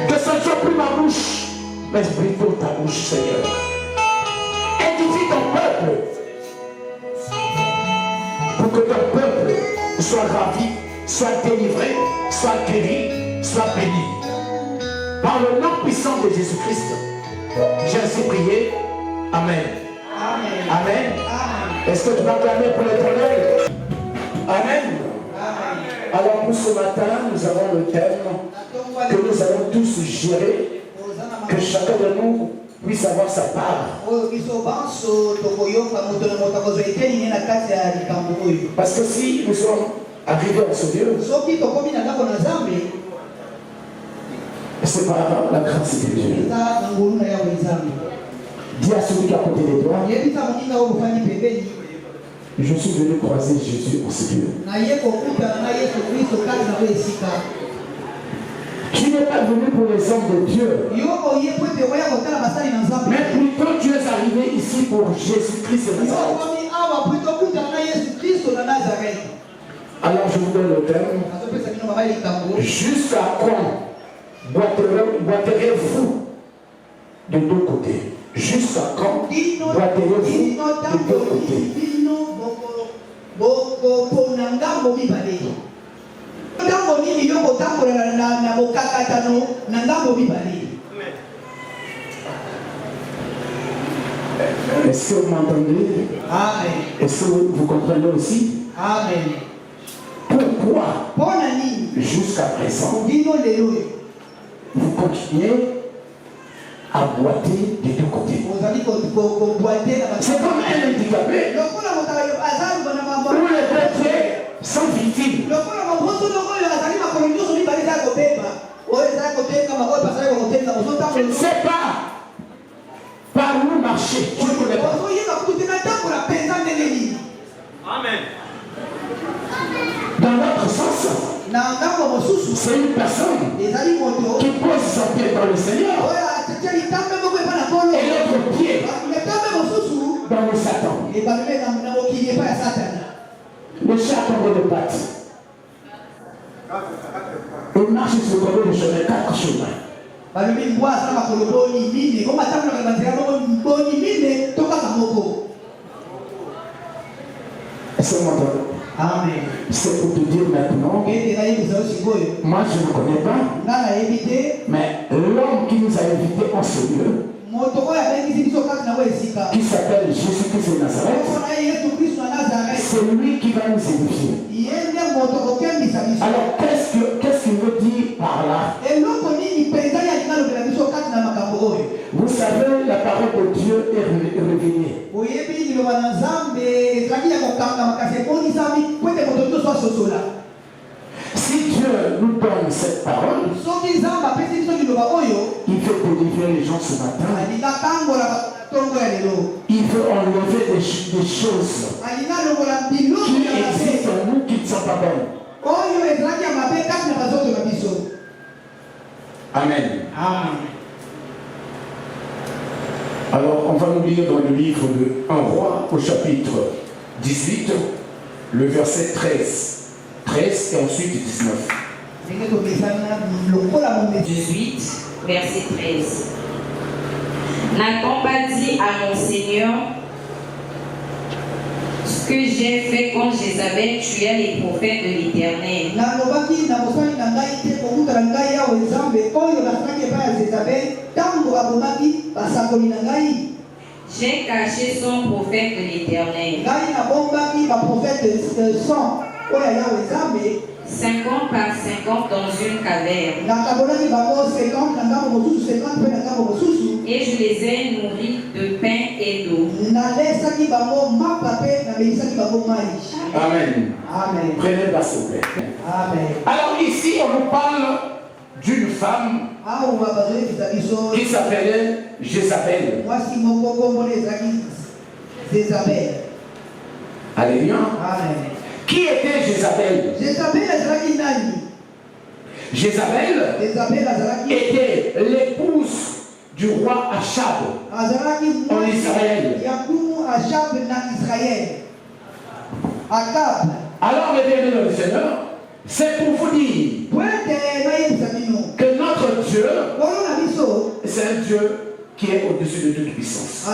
Que ce ne soit plus ma bouche, mais plutôt ta bouche, Seigneur. Édifie ton peuple. Pour que ton peuple soit ravi, soit délivré, soit guéri, soit béni. Par le nom puissant de Jésus-Christ, j'ai ainsi prié. Amen. Amen. Amen. Est-ce que tu vas clamer pour l'Éternel? Amen. Alors pour ce matin, nous avons le thème que nous allons tous gérer, que chacun de nous puisse avoir sa part. Parce que si nous sommes arrivés à ce Dieu, c'est par la grâce de Dieu. Dis à celui qui est à côté de toi, je suis venu croiser Jésus en ce lieu. Tu n'es pas venu pour les hommes de Dieu, mais plutôt tu es arrivé ici pour Jésus-Christ de Nazareth. Alors je vous donne le thème. Jusqu'à quand boiterez-vous de deux côtés? Jusqu'à quand boiterez-vous de deux côtés? Est-ce que vous m'entendez? Amen. Est-ce que vous comprenez aussi? Amen. Pourquoi jusqu'à présent vous continuez à boiter des deux côtés? C'est comme un handicapé où les deux pieds sont victimes. Je ne sais pas par où marcher. Je ne connais pas. Amen. Dans l'autre sens, c'est une personne qui pose son pied dans le Seigneur et l'autre pied dans le Satan. Le chat tombe de pattes. Il marche sur le côté de chemin, 4 chemins. Est-ce que vous m'entendez? Amen. C'est pour te dire maintenant, moi je ne connais pas, mais l'homme qui nous a invités en ce lieu, qui s'appelle Jésus-Christ de Nazareth, c'est lui qui va nous édifier. Alors qu'est-ce qu'il veut dire par là? Vous savez, la parole de Dieu est révélée. Si Dieu nous donne cette parole, il veut délivrer les gens ce matin. Il veut enlever des choses qui existent en nous qui ne sont pas bonnes. Amen. Amen. Alors, on va nous lire dans le livre de 1 Roi, au chapitre 18, le verset 13 et ensuite 19. 18, verset 13. N'a-t-on pas dit à mon Seigneur ce que j'ai fait quand Jézabel tuait les prophètes de l'Éternel? J'ai caché son prophète de l'Éternel. 50 par 50 dans une caverne. Et je les ai nourris de pain et d'eau. Amen. Amen. Prenez la s'il vous plaît. Amen. Alors ici, on nous parle d'une femme qui s'appelait Jézabel. Alléluia. Amen. Qui était Jézabel? Jézabel était l'épouse du roi Achab en Israël. Alors, mes bien-aimés dans le Seigneur, c'est pour vous dire que notre Dieu qui est au-dessus de toute puissance.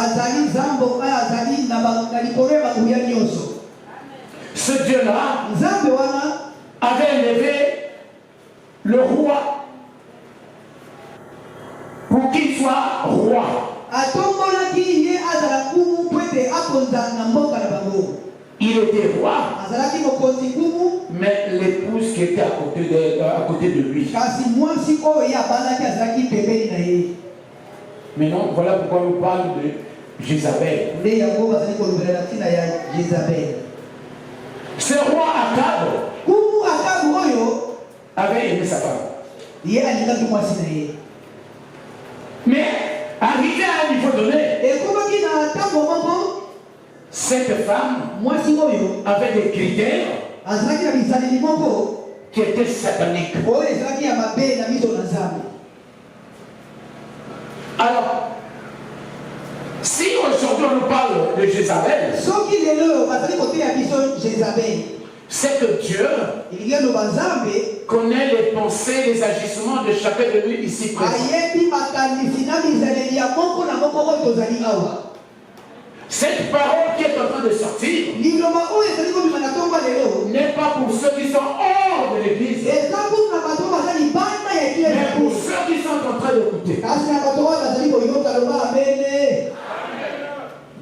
Ce Dieu-là avait élevé le roi pour qu'il soit roi. Il était roi, mais l'épouse qui était à côté de lui. Maintenant, voilà pourquoi on parle de Jézabel. Ce roi Akab avait aimé sa femme. Mais arrivé à un niveau donné, cette femme avait des critères qui étaient sataniques. Alors, si aujourd'hui on nous parle de Jézabel, c'est que Dieu connaît les pensées, les agissements de chacun de nous ici présent. Cette parole qui est en train de sortir n'est pas pour ceux qui sont hors de l'église, mais pour ceux qui sont en train d'écouter.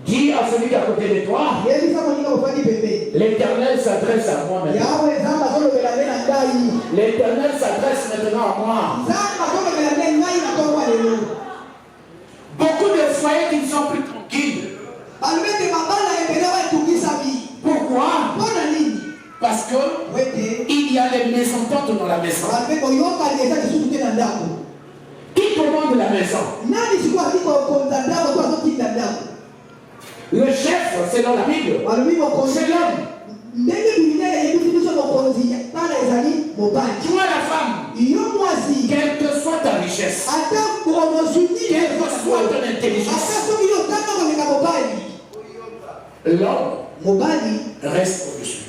Dis à celui qui est à côté de toi, l'Éternel s'adresse à moi maintenant. L'Éternel s'adresse maintenant à moi. Beaucoup de foyers qui ne sont plus tranquilles. Pourquoi? Parce que il y a les mésententes dans la maison. Qui commande la maison? Le chef, selon la Bible, c'est l'homme. Toi la femme, quelle que soit ta richesse, quelle que soit ton intelligence, l'homme reste au-dessus.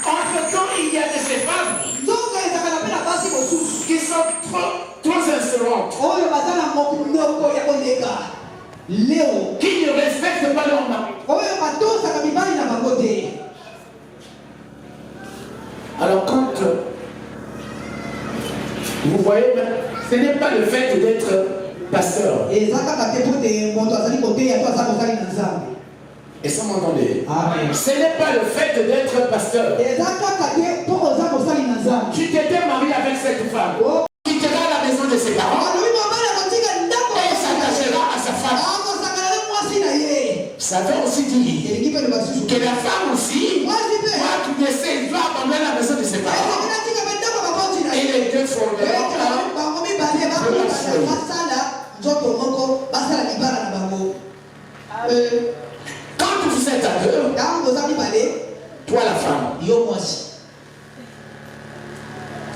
Entre-temps, il y a de ces femmes qui sont trop insolentes, qui ne respectent pas leur mari. Alors quand vous voyez, ce n'est pas le fait d'être pasteur. Et ça m'entendez? Ce n'est pas le fait d'être pasteur. Tu t'étais marié avec cette femme. Tu quittera la maison de ses parents et s'attachera à sa femme. Ça veut aussi dire que la femme aussi doit abandonner la maison de ses parents. Et les deux formeront quand vous êtes à deux, toi la femme,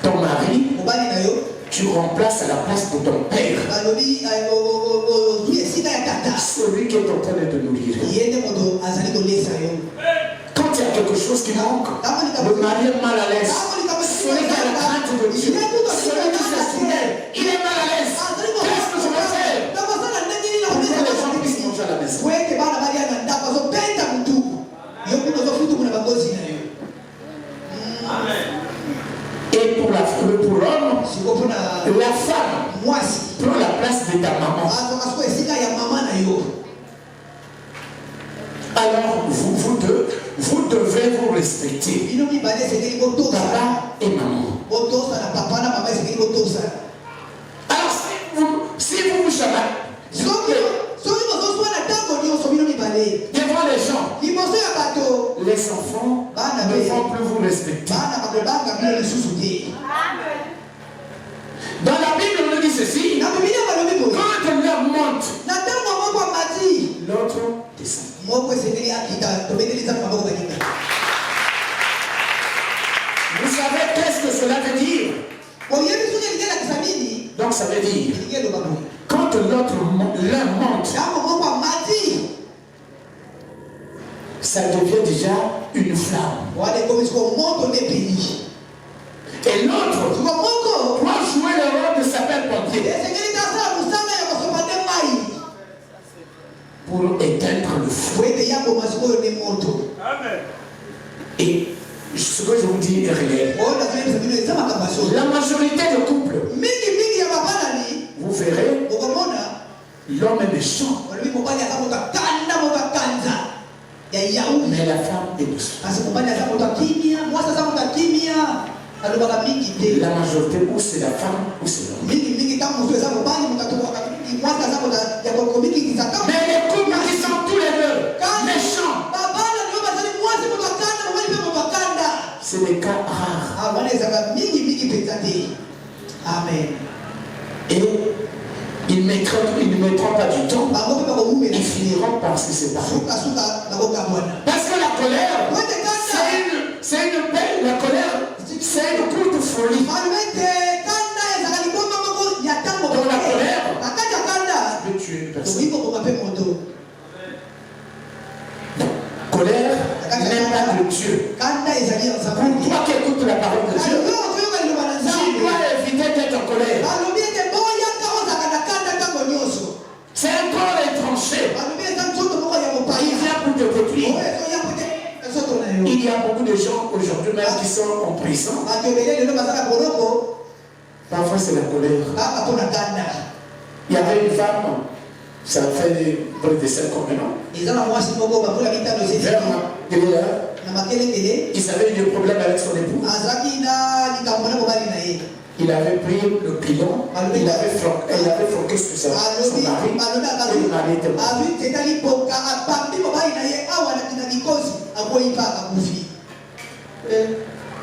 ton mari, tu remplaces à la place de ton père celui qui est en train de te nourrir. Quand il y a quelque chose qui manque, le mari est mal à l'aise. Celui qui a la crainte de Dieu, celui qui se souvient, il est mal à l'aise. Qu'est-ce que je vais faire pour que les gens puissent manger à la maison? Et pour l'homme, la femme prend la place de ta maman. Alors vous deux, vous devez vous respecter. Papa et maman. Alors si vous vous chabattez devant les gens, les enfants ne vont plus vous respecter. Dans la Bible, on nous dit ceci: quand l'un monte, l'autre descend. Vous savez qu'est-ce que cela veut dire? Donc ça veut dire, quand l'un monte, ça devient déjà une flamme. Et l'autre doit jouer le rôle de sapeur-pompier pour éteindre le feu. Amen. Et ce que je vous dis est réel. La majorité des couples, vous verrez, l'homme est méchant, mais la femme est douce. La majorité, ou c'est la femme, ou c'est l'homme. Mais les couples qui sont tous les deux méchants, c'est des cas rares. Amen. Et ils ne mettront pas du temps. Ils finiront par se séparer. Parce que la colère, c'est une peine. La colère, c'est une courte folie. Dans la colère, tu peux tuer une personne. Colère n'est pas de Dieu. Pour toi qui écoutes la parole de Dieu, tu dois éviter d'être en colère. C'est un corps étranger. Il vient pour te détruire. Il y a beaucoup de gens aujourd'hui même qui sont en prison. Parfois c'est la colère. Il y avait une femme, ça fait près de 5 ans maintenant. Ils avaient eu des problèmes avec son époux. Il avait pris le pilon, il avait floqué sur son mari, et le mari était mort.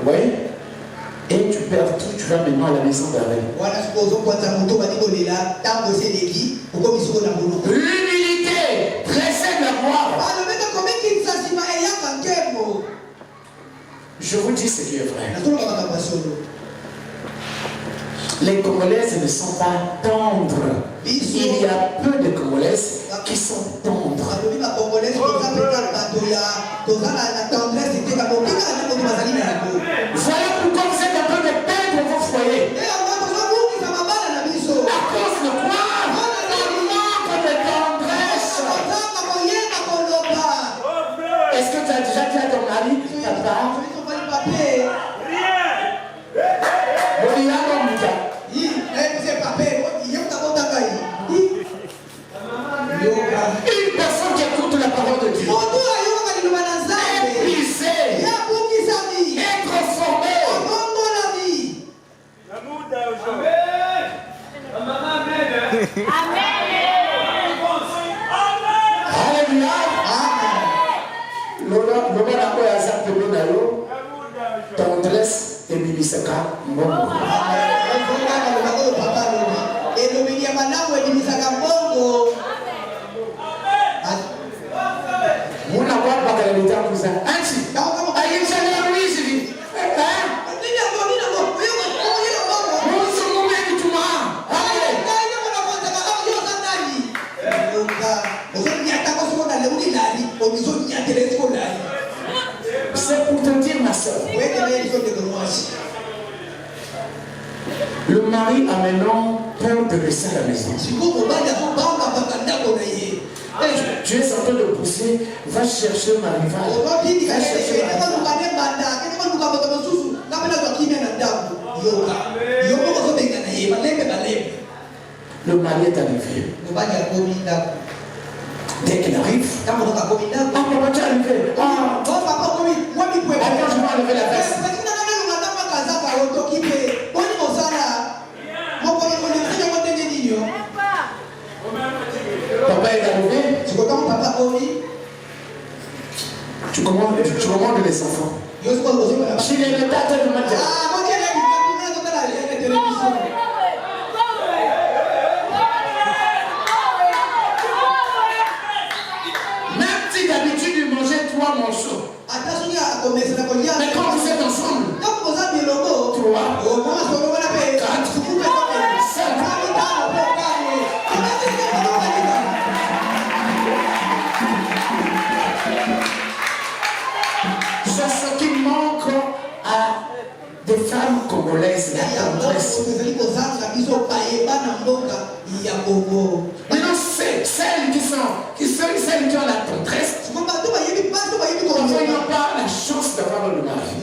Oui. Et tu perds tout, tu vas maintenant à la maison d'arrêt. L'humilité précède la gloire. Je vous dis ce qui est vrai. Les Congolaises ne sont pas tendres. Il y a peu de Congolaises qui sont tendres. Voilà pourquoi vous êtes en train de perdre vos foyers. À cause de quoi? Un manque de tendresse. Est-ce que tu as déjà dit à ton mari, papa? Une personne qui écoute la parole de Dieu est brisée, est transformée. Alléluia. Tendresse et bimisaka. C'est pour te dire, ma soeur, le mari a maintenant peur de rester à la maison. Tu es en train de pousser, va chercher ma rivale. Va chercher ma le mari est arrivé. Dès qu'il arrive, papa, tu es arrivé. Attends, je vais enlever la veste. Papa est arrivé. Tu commandes les enfants. Je l'ai le tâte de matin. Même si d'habitude il mangeait 3 morceaux. Mais quand vous êtes ensemble, 3, 4, 5. C'est ce qui manque à des femmes congolaise, la tendresse. Maintenant, celles qui ont la tendresse, parfois ils n'ont pas la chance d'avoir le mari.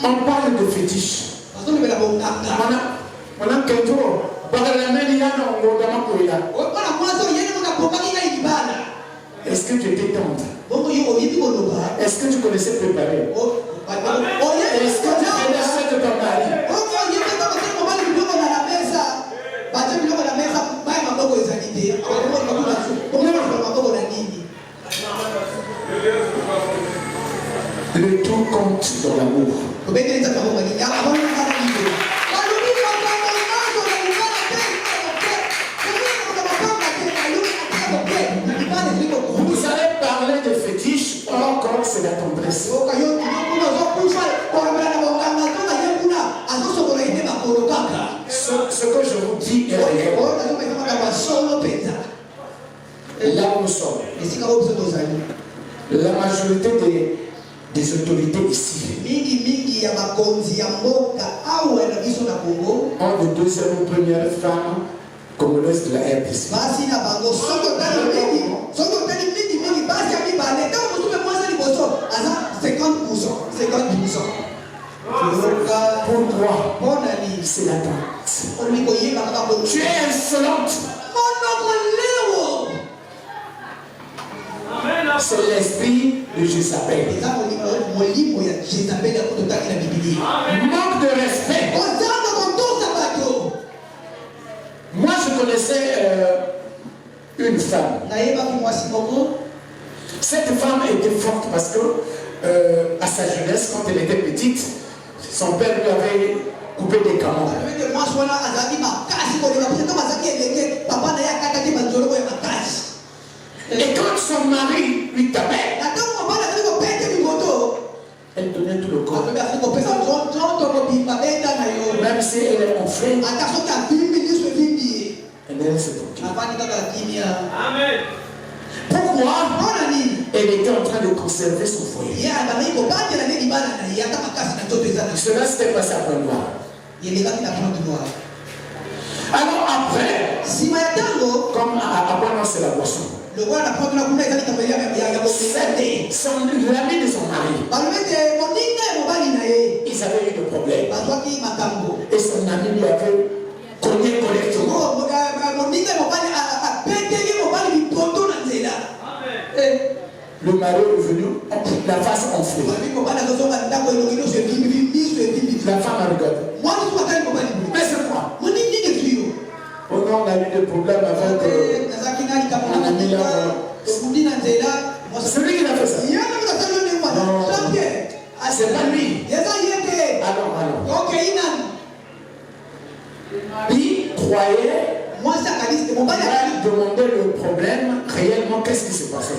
On parle de fétiche. Est-ce que tu étais tendre? Est-ce que tu connaissais préparer? Est-ce que tu connaissais de ton mari? Le tout compte dans l'amour. Vous allez parler de fétiche, encore c'est la tendresse. Ce que je vous dis est réel. Là où nous sommes, la majorité des autorités ici ont de deuxième ou première femme congolaise de la RDC. Pourquoi? C'est la tante. Tu es insolente. C'est l'esprit de Jézabel. Manque de respect. Moi, je connaissais une femme. Cette femme était forte parce que, à sa jeunesse, quand elle était petite, son père lui avait coupé des canons. Et quand son mari lui tapait, elle donnait tout le corps. Même si elle est enflée, elle se tranquille. Pourquoi? Elle était en train de conserver son foyer. Cela s'était passé après moi. Alors après, comme après moi c'est la boisson, l'ami de son mari, ils avaient eu des problèmes. Et son ami lui avait cogné correctement. Le mari est venu, la face enflée. La femme a regardé. Mais c'est quoi? On a eu des problèmes avec un ami là. C'est lui qui a fait ça. Non, c'est pas lui. Alors. Il croyait. Il a demandé le problème, réellement, qu'est-ce qui s'est passé?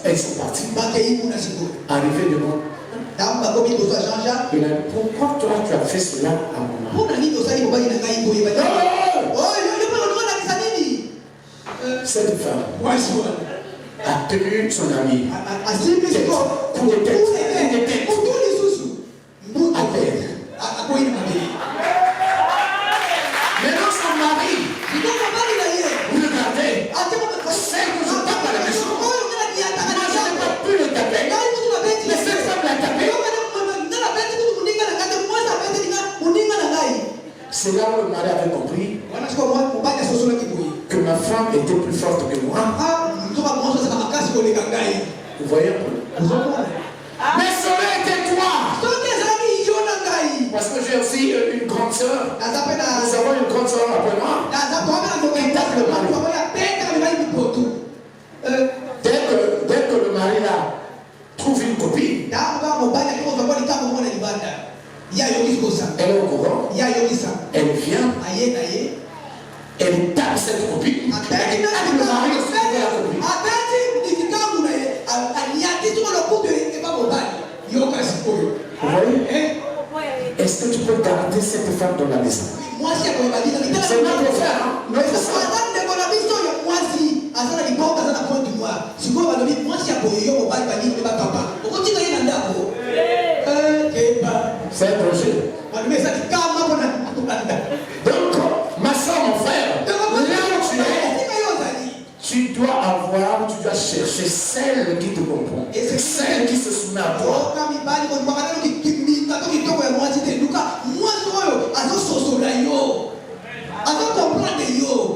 Elles sont parties. Arrivé devant. Il a dit, pourquoi toi tu as fait cela à mon mari? Cette femme a tenu son ami. Coup de tête. À peine. Maintenant son mari, regardez, celle que je tape à la maison, moi je n'ai pas pu le taper, mais cette femme l'a tapé. C'est là où le mari avait compris que ma femme était plus forte que moi. Vous voyez un peu? Mais cela était toi. Parce que j'ai aussi une grande soeur. Nous avons une grande soeur après moi. Qui tape le mari. Dès que le mari là trouve une copine, elle est au courant. Elle vient. Elle tape cette copine. Elle tape le mari aussi de la copine. Vous voyez? Est-ce que tu peux garder cette femme dans la maison? C'est notre frère, hein? Notre soeur. C'est un projet. Donc, ma soeur, mon frère, là où tu es, tu dois chercher celle qui te comprend, celle qui se soumet à toi.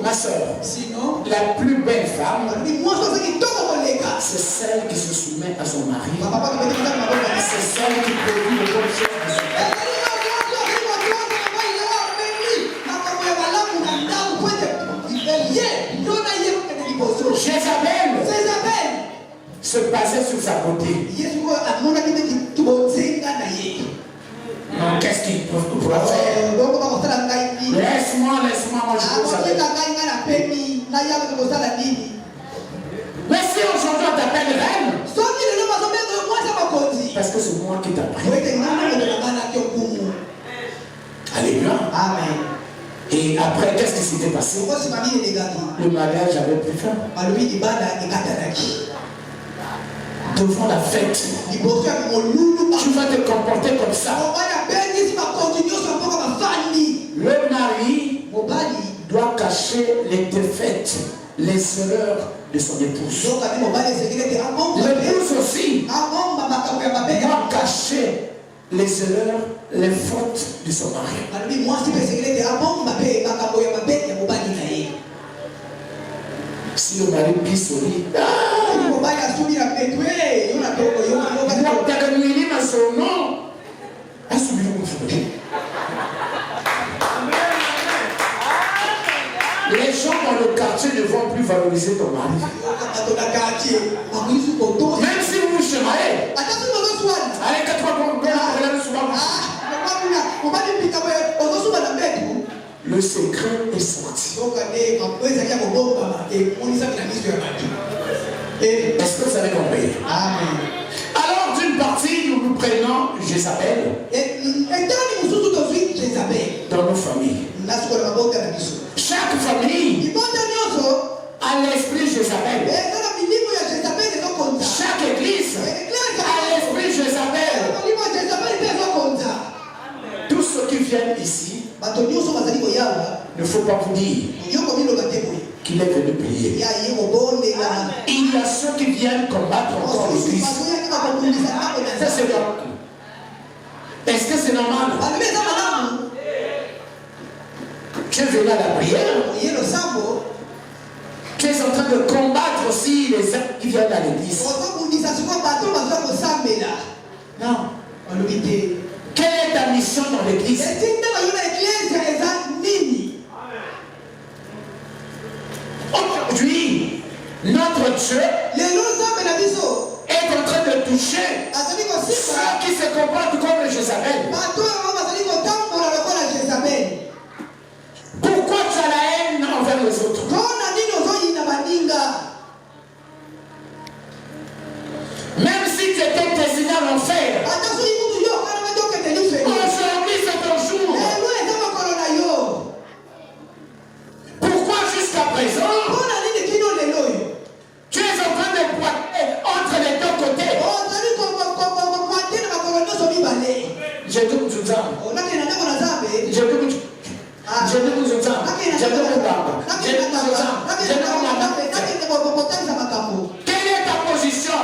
Ma soeur, sinon, la plus belle femme, c'est celle qui se soumet à son mari. C'est celle qui produit le bon chef de son mari. Jézabel se basait sur sa beauté. Non, qu'est-ce qu'il pourra faire? Laisse-moi, moi je veux savoir. Mais si aujourd'hui on t'appelle reine, parce que c'est moi qui t'ai pris. Alléluia. Amen. Et après, qu'est-ce qui s'était passé? Le mariage avait pris fin. Devant la fête, tu vas te comporter comme ça. Le mari doit cacher les défaites, les erreurs de son épouse. L'épouse aussi doit cacher les erreurs, les fautes de son mari. Si le mari pisse au lit, les gens dans le quartier ne vont plus valoriser ton mari. Même si vous vous cheminez, allez, 4 fois le secret est sorti. Est-ce que vous avez compris? Amen. Alors, d'une partie, nous prenons Jézabel dans nos familles. Chaque famille a l'esprit Jézabel. Chaque église a l'esprit Jézabel. Tous ceux qui viennent ici, ne faut pas vous dire qu'il est venu prier. Il y a ceux qui viennent combattre encore l'église. Ça c'est normal. Est-ce que c'est normal? Tu es venu à la prière. Tu es en train de combattre aussi les gens qui viennent à l'église. Non. Quelle est ta mission dans l'église? Aujourd'hui, notre Dieu est en train de toucher ceux qui se comportent comme le Jézabel. Pourquoi tu as la haine envers les autres? Même si tu étais destiné à l'enfer, aujourd'hui c'est ton jour. Pourquoi jusqu'à présent tu es en train de pointer entre les deux côtés? J'ai dit que tu quelle est ta position?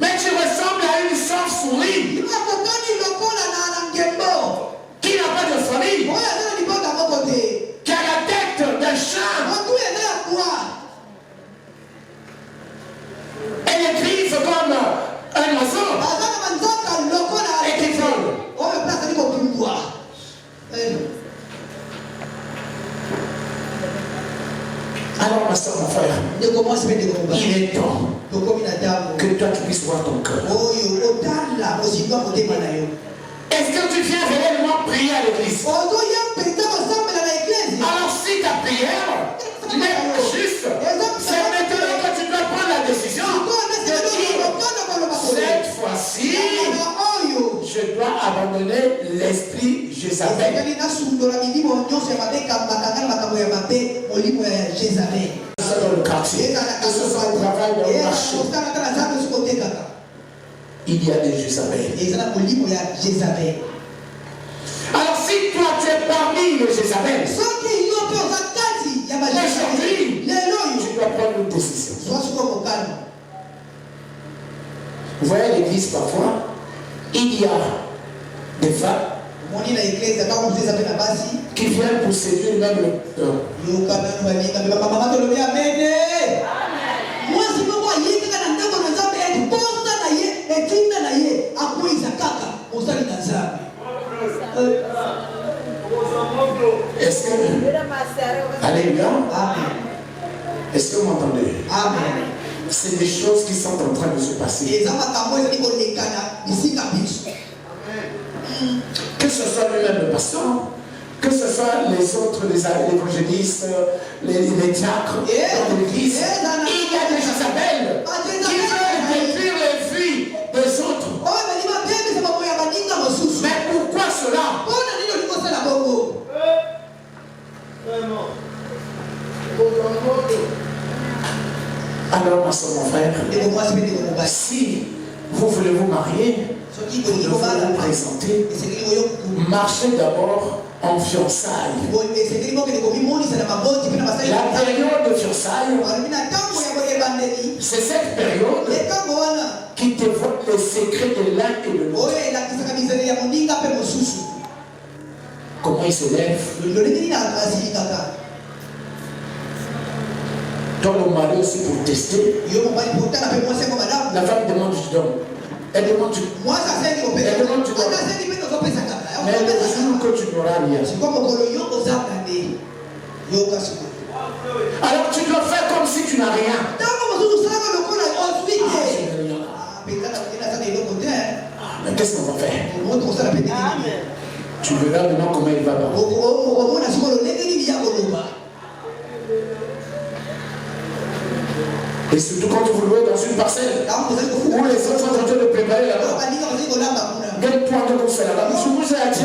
Mais tu ressembles à une chauve-souris qui n'a pas de famille, qui a la tête d'un chat. Elle écrit comme un oiseau et qui vole. Alors ma soeur, mon frère, il est temps que toi tu puisses voir ton cœur. Est-ce que tu viens réellement prier à l'église? Alors si ta prière n'est pas juste, c'est maintenant que tu dois prendre la décision de dire, cette fois-ci, je dois abandonner l'esprit Jézabel. Que ce soit dans le quartier, que ce soit au travail, dans le marché. Il y a des Jézabel. Alors si toi tu es parmi les Jézabel, aujourd'hui, tu dois prendre une décision. Vous voyez l'église parfois, il y a des femmes qui viennent pour séduire même le Est-ce que... Alléluia. Est-ce que vous m'entendez? Amen. C'est des choses qui sont en train de se passer. Que ce soit lui-même le pasteur, que ce soit les autres, les évangélistes, les diacres dans l'église, il y a des Jézabel qui veulent détruire les vies des autres. Mais pourquoi cela? Alors, ma soeur, mon frère, si vous voulez vous marier, vous devez vous présenter. Marchez d'abord en fiançailles. La période de fiançailles, c'est cette période qui dévoile les secrets de l'un et de l'autre. Comment il se lève? Toi, le mari aussi pour tester. La femme demande du don. Elle demande du don. Elle demande du don. Mais le jour que tu n'auras rien. Alors tu dois faire comme si tu n'as rien. Mais qu'est-ce qu'on va faire? Tu verras maintenant comment il va parler. Et surtout quand vous louez dans une parcelle où les autres sont en train de préparer là-bas. Quel point que vous faites là-bas? Je vous ai dit,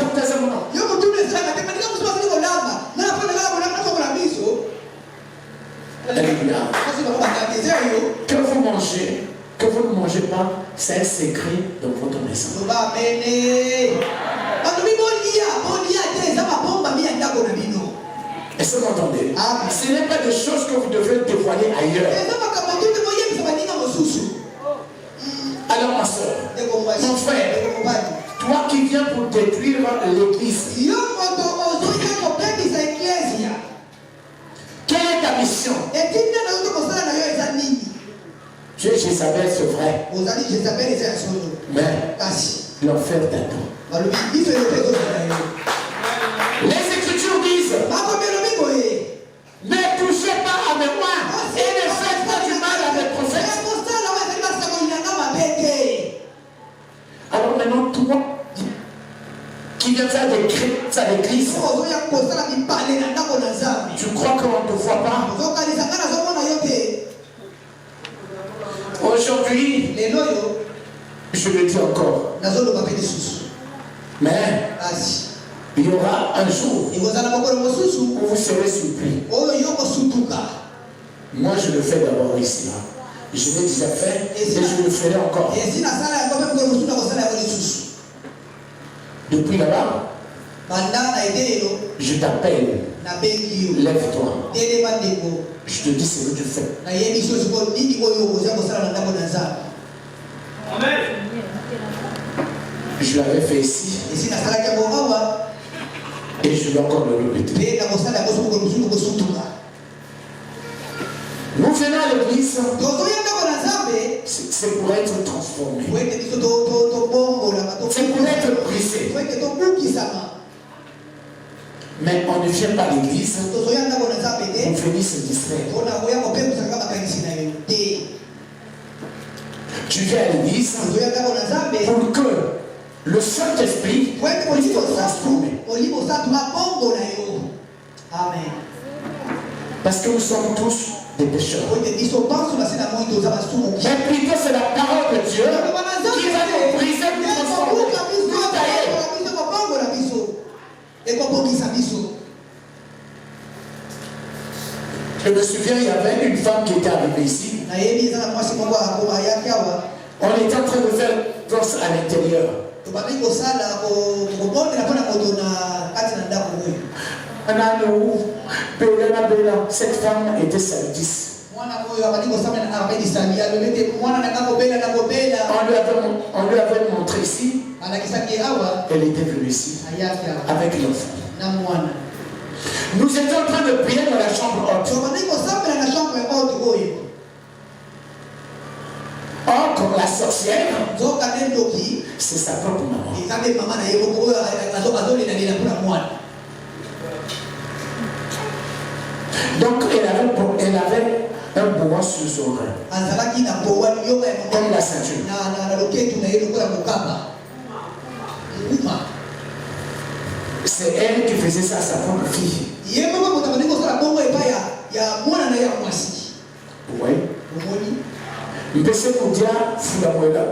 que vous mangez, que vous ne mangez pas, c'est un secret dans votre maison. Est-ce que vous m'entendez? Ce n'est pas des choses que vous devez dévoiler ailleurs. Alors ma soeur, mon frère, toi qui viens pour détruire l'église, quelle est ta mission? Tu es Jézabel, c'est vrai. Mais l'enfer t'attend. Les Écritures disent: ne touchez pas à mes moines et ne faites pas du mal à mes prophètes. Alors maintenant, toi qui viens faire des cris à l'église, tu crois qu'on ne te voit pas? Aujourd'hui, je le dis encore, mais il y aura un jour où vous serez surpris. Moi, je le fais d'abord ici. Je l'ai déjà fait et je le ferai encore. Depuis là-bas, je t'appelle. Lève-toi. Je te dis ce que tu fais. Amen. Je l'avais fait ici. Et je vais encore le répéter. Nous venons à l'église, c'est pour être transformé. C'est pour être brisé. Mais on ne vient pas à l'église pour venir se distraire. Tu viens à l'église pour que le Saint-Esprit puisse te transformer. Amen. Parce que nous sommes tous des pécheurs. Mais plutôt c'est la parole de Dieu qui va nous briser pour nous transformer. Je me souviens, il y avait une femme qui était arrivée ici. On était en train de faire danse à l'intérieur. Cette femme était salutiste. On lui avait montré ici. Elle était venue ici avec l'enfant. Nous étions en train de prier dans la chambre haute. Or, comme la sorcière, c'est sa propre maman. Donc, elle avait un bois sur son rein. Comme la ceinture. C'est elle qui faisait ça à sa propre fille. Oui. Mpese kudia fula mwela.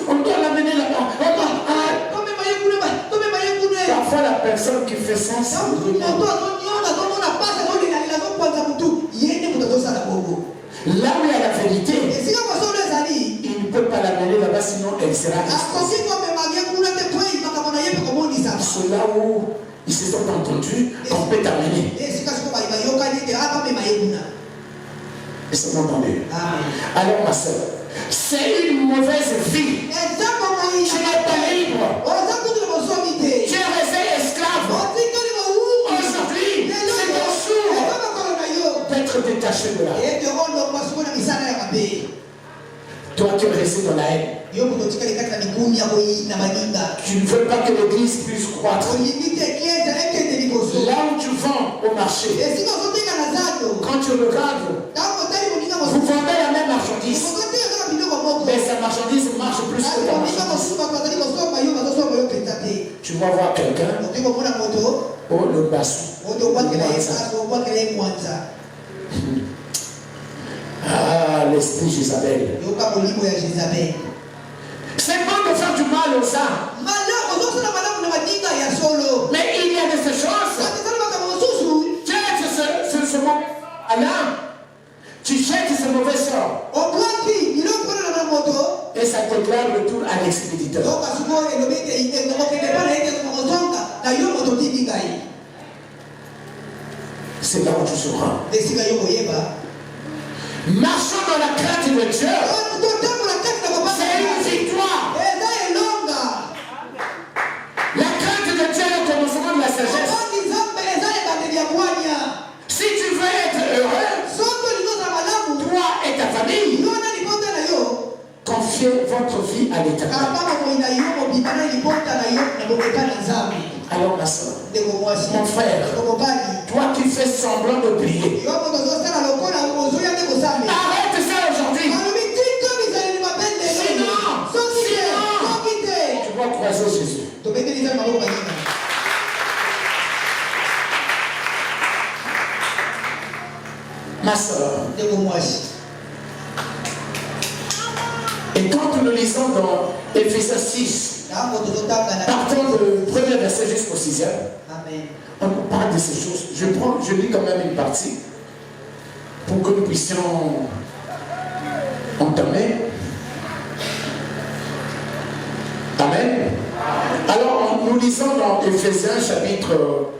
On doit l'amener là-bas. Parfois la personne qui fait ça, là où il y a la vérité, il ne peut pas l'amener là-bas, sinon elle sera exposée. C'est là où ils se sont entendus qu'on peut t'amener. Ils sont entendus. Alors ma soeur, c'est une mauvaise vie. Tu n'es pas libre. Tu es resté esclave. Aujourd'hui, c'est ton jour d'être détaché de là. Toi qui es resté dans la haine. Tu ne veux pas que l'église puisse croître. Là où tu vends au marché, quand tu regardes, vous vendez la même marchandise, mais sa marchandise marche plus que ta marchandise. Tu vas voir quelqu'un, oh le bassou, ah l'esprit Jézabel. C'est bon de faire du mal aux âmes. Mais il y a de ces choses. Tu cherches ce mauvais sort. Et ça déclare le tour à l'expéditeur. C'est là où tu seras. Marchons dans la crainte de Dieu. C'est une victoire. La crainte de Dieu est le commencement de la sagesse. Si tu veux être heureux, toi et ta famille, confiez votre vie à l'Éternel. Alors ma soeur, mon frère, toi qui fais semblant de prier, arrête ça aujourd'hui. Sinon, tu vas croiser Jésus. Ma soeur, et quand nous lisons dans Éphésiens 6, partant du premier verset jusqu'au 6e, on nous parle de ces choses. Je lis quand même une partie pour que nous puissions entamer. Amen. Alors, nous lisons dans Éphésiens chapitre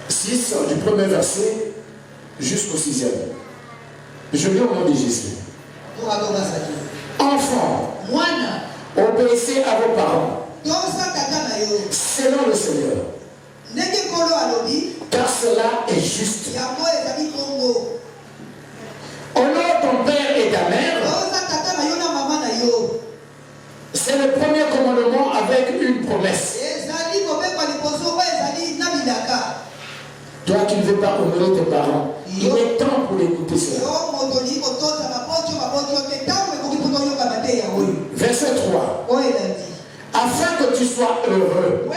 6, du premier verset jusqu'au 6e. Je lis au nom de Jésus. Enfants, obéissez à vos parents selon le Seigneur, car cela est juste. Honore ton père et ta mère. C'est le premier commandement avec une promesse. Toi qui ne veux pas honorer tes parents, il est temps pour écouter cela. Verset 3. Afin que tu sois heureux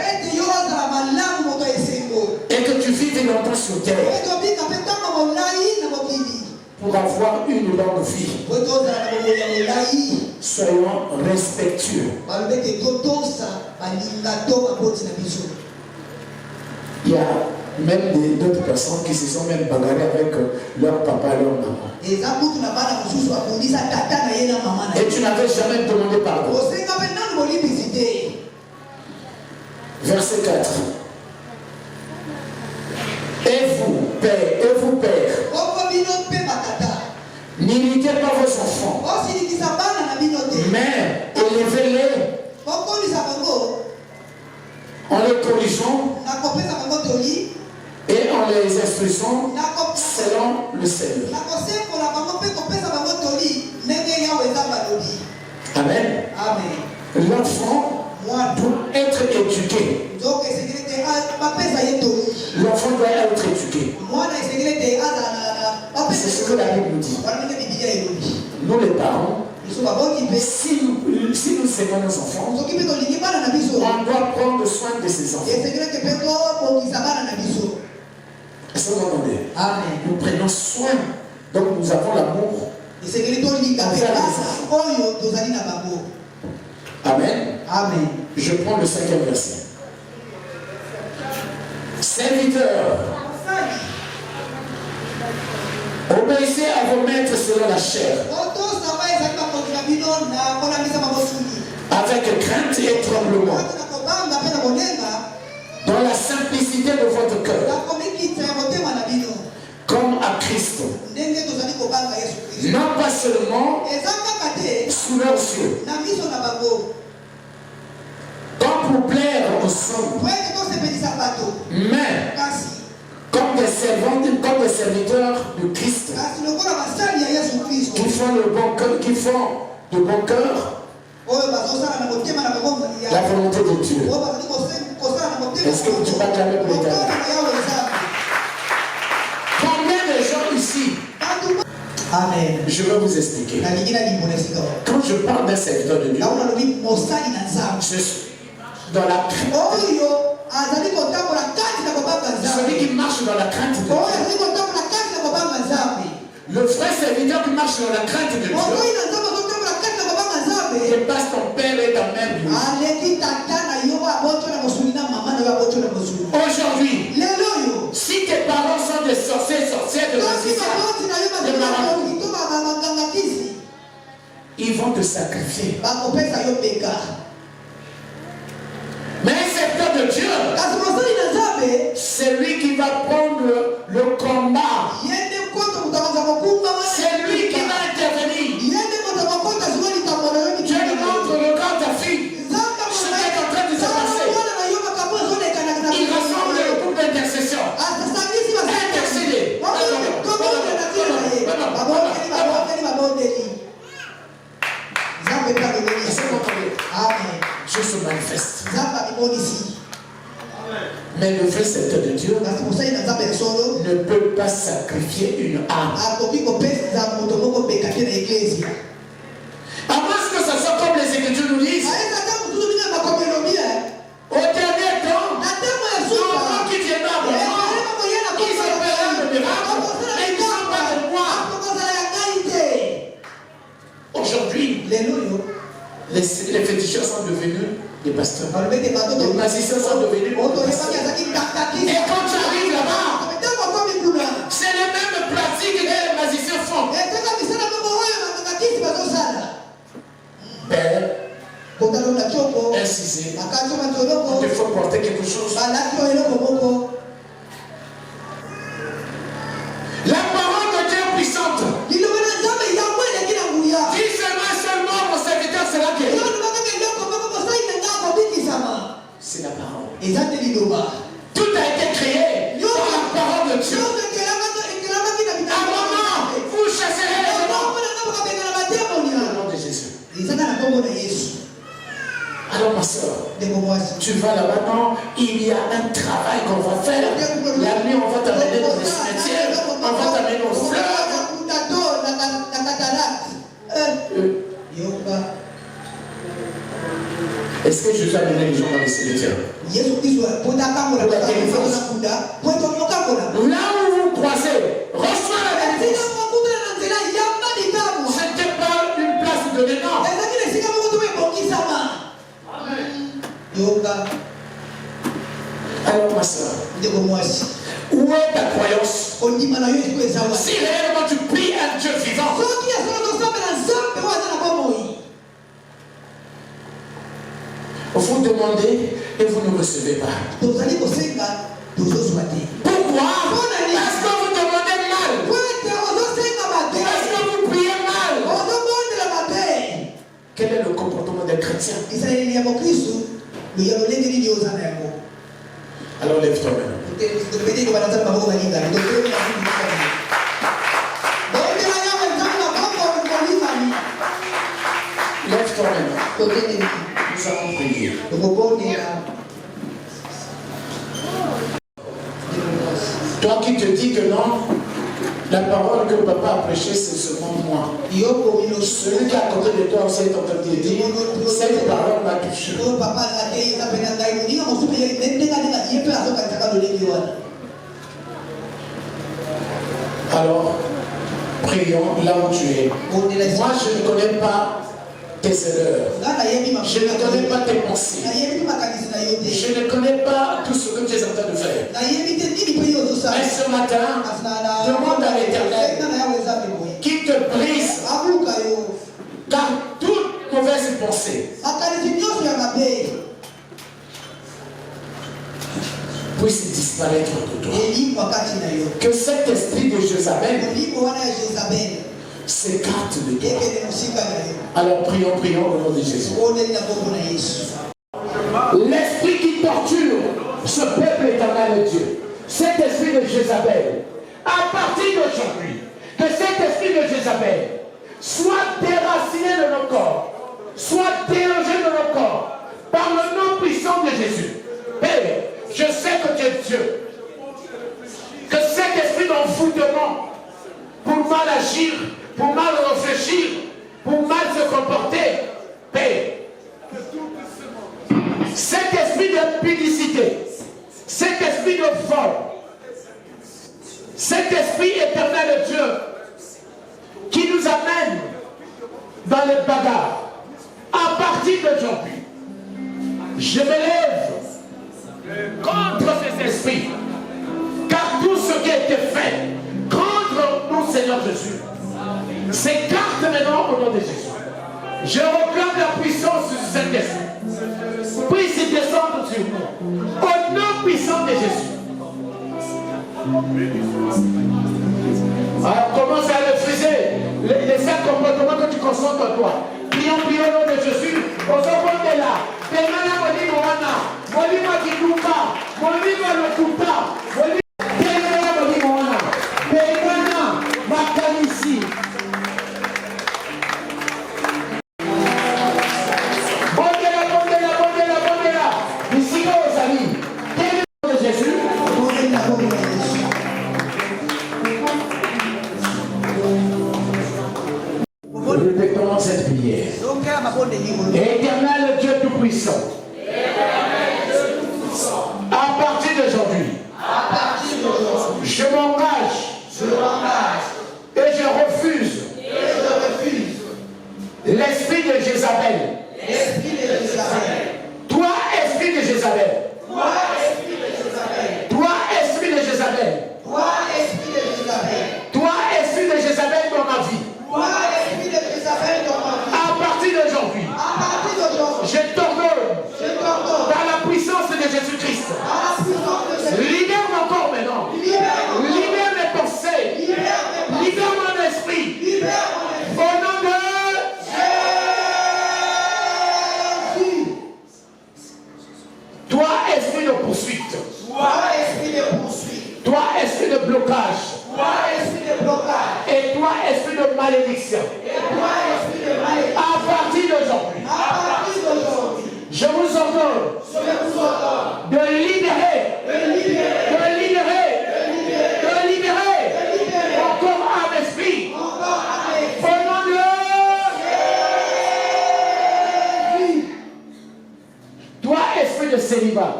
et que tu vives longtemps sur terre pour avoir une longue vie. Soyons respectueux Il y a même d'autres personnes qui se sont même bagarrées avec leur papa et leur maman. Et tu n'avais jamais demandé pardon. Verset 4. Et vous, pères, n'imitez pas vos enfants, mais élevez-les en les corrigeant et en les instruisant selon le Seigneur. Amen. L'enfant doit être éduqué. L'enfant doit être éduqué. C'est ce que la Bible nous dit. Nous les parents, si nous aimons nos enfants, on doit prendre soin de ces enfants. Est-ce que vous entendez? Nous prenons soin. Donc nous avons l'amour. Amen. Je prends le 5e verset. Serviteurs, obéissez à vos maîtres selon la chair, avec crainte et tremblement, dans la simplicité de votre cœur, comme à Christ, non pas seulement sous leurs yeux, comme pour plaire aux hommes, mais comme des serviteurs de Christ, qui font de bon cœur la volonté de Dieu. Est-ce que tu vas clamer pour l'Éternel? Combien de gens ici? Amen. Je vais vous expliquer. Quand je parle d'un serviteur de Dieu, je suis dans la crainte. Celui qui marche dans la crainte de Dieu. Le vrai serviteur qui marche dans la crainte de Dieu dépasse ton père et ta mère. Aujourd'hui, si tes parents sont des sorcières de magiciens, de marabouts, ils vont te sacrifier. Mais un serviteur de Dieu, c'est lui qui va prendre le combat. C'est lui qui va intervenir. Dieu lui montre le grand ta fille. Ce qui est en train de se passer. Il rassemble le groupe d'intercession. Intercéder. Dieu se manifeste. Mais le vrai serviteur de Dieu ne peut pas sacrifier une âme. À moins que ça soit comme les Écritures nous disent. Au dernier temps, l'enfant qui viendra à moi, ils opéreront le miracle, mais ils ne sont pas de moi. Aujourd'hui, les féticheurs sont devenus des pasteurs. Les magiciens sont devenus des pasteurs. Et quand tu arrives là-bas, c'est les mêmes pratiques que les magiciens font. Père, incisé, il faut porter quelque chose. La parole de Dieu puissante. Dis seulement mon serviteur sera guéri. C'est la parole. Tout a été créé par la parole de Dieu. À un moment, vous chasserez les démons. Au nom de Jésus. Alors ma soeur, tu vas là-bas, non, il y a un travail qu'on va faire. La nuit, on va t'amener dans les cimetières, on va t'amener aux fleurs. Est-ce que Jésus a mené les gens dans les cimetières? Là où vous croisez, reçois la délivrance. Ce n'était pas une place de démon. soeur, où est ta croyance? Si réellement tu pries un Dieu vivant, vous demandez et vous ne recevez pas. Pourquoi? Parce que vous demandez mal. Parce que vous priez mal. Quel est le comportement des chrétiens? Alors lève-toi maintenant. Lève-toi maintenant. Nous allons prier. Toi qui te dis que non, la parole que papa a prêchée, c'est seulement moi. Celui qui est à côté de toi aussi est en train de te dire, cette parole m'a touché. Alors, prions là où tu es. Moi, je ne connais pas tes erreurs. Je ne connais pas tes pensées. Je ne connais pas tout ce que tu es en train de faire. Mais ce matin, demande à l'Éternel qui te brise, car toute mauvaise pensée puisse disparaître de toi. Que cet esprit de Jézabel s'écarte de toi. Alors prions au nom de Jésus. L'esprit qui torture ce peuple éternel de Dieu, cet esprit de Jézabel, à partir d'aujourd'hui, que cet esprit de Jézabel soit déraciné de nos corps, soit délogé de nos corps, par le nom puissant de Jésus. Père, je sais que tu es Dieu. Que cet esprit d'envoûtement, pour mal agir, pour mal réfléchir, pour mal se comporter, Père, cet esprit de publicité, cet esprit de vol, cet esprit éternel de Dieu qui nous amène dans les bagarres, à partir d'aujourd'hui, je me lève contre ces esprits, car tout ce qui a été fait contre mon Seigneur Jésus s'écarte maintenant au nom de Jésus. Je réclame la puissance de cet esprit. Puisse descendre sur nous. Au nom puissant de Jésus. Alors commence à refuser les cinq comportements que tu concentres en toi. Prions au nom de Jésus. Au second de là. Demana molimo wana. Molimo kikupa. Molimo lokupa. Demana molimo wana. Demana makanisi. Répétons cette prière. Éternel Dieu Tout-Puissant, à partir d'aujourd'hui, je m'engage et je refuse l'esprit de Jézabel. Toi, esprit de Jézabel. Toi, esprit de Jézabel. Toi, esprit de Jézabel dans ma vie. À partir d'aujourd'hui, je t'ordonne, par la puissance de Jésus-Christ, libère mon corps maintenant, libère mes pensées, libère mon esprit, au nom de Jésus. Toi, esprit de poursuite, toi, esprit de blocage, et toi, esprit de malédiction, à partir d'aujourd'hui, je vous ordonne de libérer mon corps, âme, esprit, au nom de Jésus. Toi, esprit de célibat,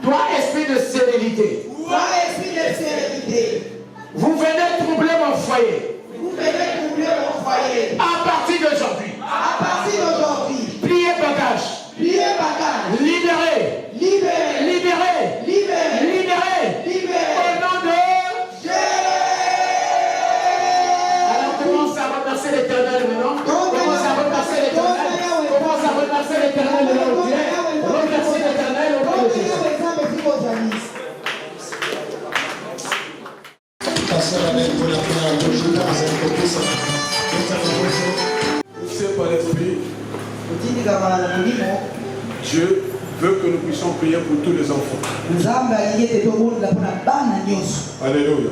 toi, esprit de stérilité, vous venez troubler mon foyer. À partir d'aujourd'hui, pliez bagage. Libérez. remercier l'Éternel maintenant. Commence à remercier l'Éternel. Commence à remercier l'Éternel le nom de Dieu. Remercie l'Éternel au nom de Jésus. Poussé par l'Esprit, Dieu veut que nous puissions prier pour tous les enfants. Alléluia.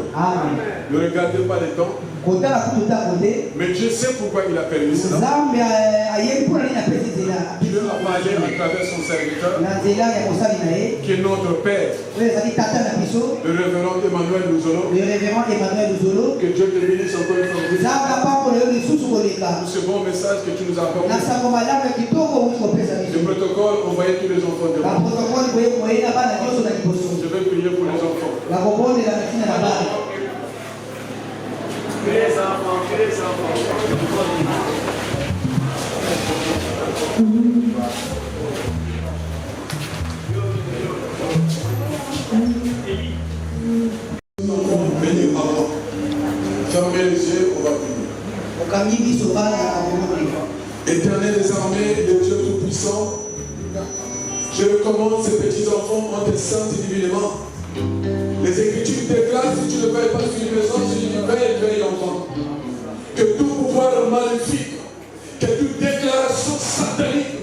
Ne regardez pas les temps. Mais Dieu sait pourquoi il a permis cela. Dieu a parlé à travers son serviteur, qui est notre Père, le révérend Emmanuel Louzolo. Que Dieu te bénisse encore une fois. Pour ce bon message que tu nous as apporté. Le protocole, envoyez tous les enfants de moi. Je vais prier pour les enfants. Les enfants. Venez avant. Fermez les yeux, on va prier. Éternel des armées, le Dieu Tout-Puissant, je recommande ces petits enfants en tes saints et divinement. Les Écritures déclarent, si tu ne veilles pas sur une maison, si tu veilles l'enfant. Que tout pouvoir maléfique, que toute déclaration satanique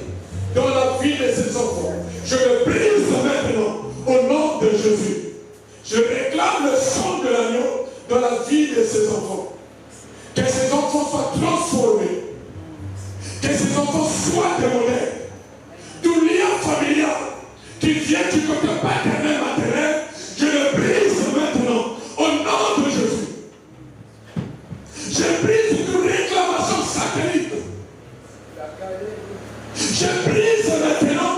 dans la vie de ces enfants, je le brise maintenant au nom de Jésus. Je réclame le sang de l'agneau dans la vie de ces enfants. Que ces enfants soient transformés. Que ces enfants soient démodés. Tout lien familial qui vient du côté paternel, maternel, je le brise maintenant au nom de Jésus. Je brise toute réclamation satanique. Je brise maintenant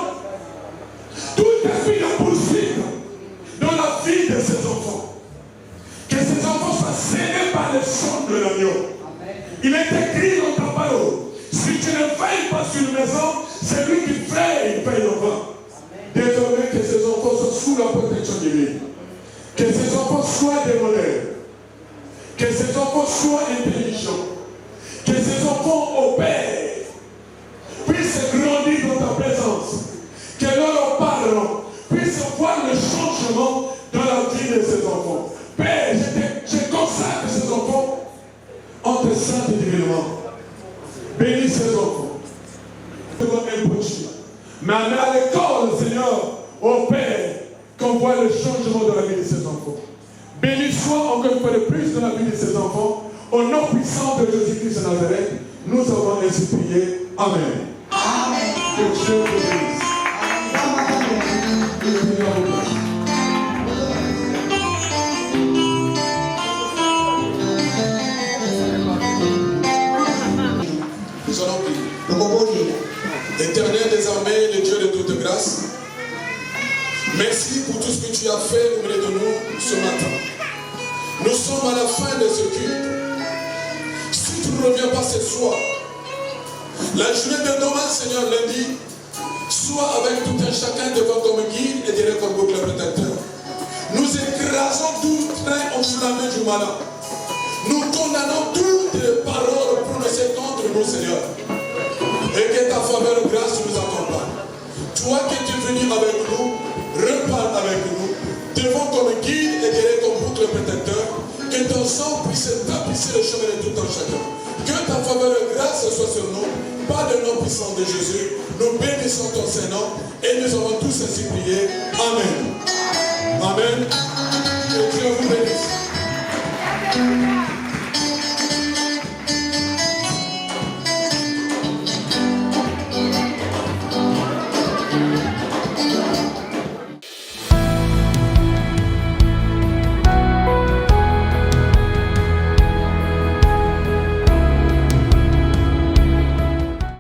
tout esprit de poursuite dans la vie de ces enfants. Que ces enfants soient scellés par le sang de l'agneau. Il est écrit dans ta parole. Si tu ne veilles pas sur une maison, c'est lui qui veille l'enfant. Désormais, que ces enfants soient sous la protection divine. Que ces enfants soient des modèles. Que ces enfants soient intelligents. Que ces enfants opèrent. Puissent grandir dans ta présence. Que leurs parents puissent voir le changement dans la vie de ces enfants. Père, je consacre ces enfants en tes saints et divinement. Bénis ces enfants. Mais à l'école, Seigneur, au Père, qu'on voit le changement de la vie de ces enfants. Béni soit encore une fois de plus dans la vie de ces enfants. Au nom puissant de Jésus-Christ de Nazareth, nous avons ainsi prié. Amen. Amen. Que Dieu vous bénisse. Nous allons prier. Éternel des armées, le Dieu de toute grâce, merci pour tout ce que tu as fait au milieu de nous ce matin. Nous sommes à la fin de ce culte. Si tu ne reviens pas ce soir, la journée de demain, Seigneur, lundi, sois avec tout un chacun devant comme guide et derrière comme boucle protecteur. Nous écrasons tout train en sous la main du malin. Nous condamnons toutes les paroles prononcées contre nous, Seigneur. Et que ta faveur et grâce nous accompagne. Toi qui es venu avec nous, repars avec nous, devant comme guide et derrière comme boucle protecteur, que ton sang puisse tapisser le chemin de tout un chacun. Que ta faveur et grâce soit sur nous, par le nom puissant de Jésus. Nous bénissons ton Saint-Nom et nous avons tous ainsi prié. Amen.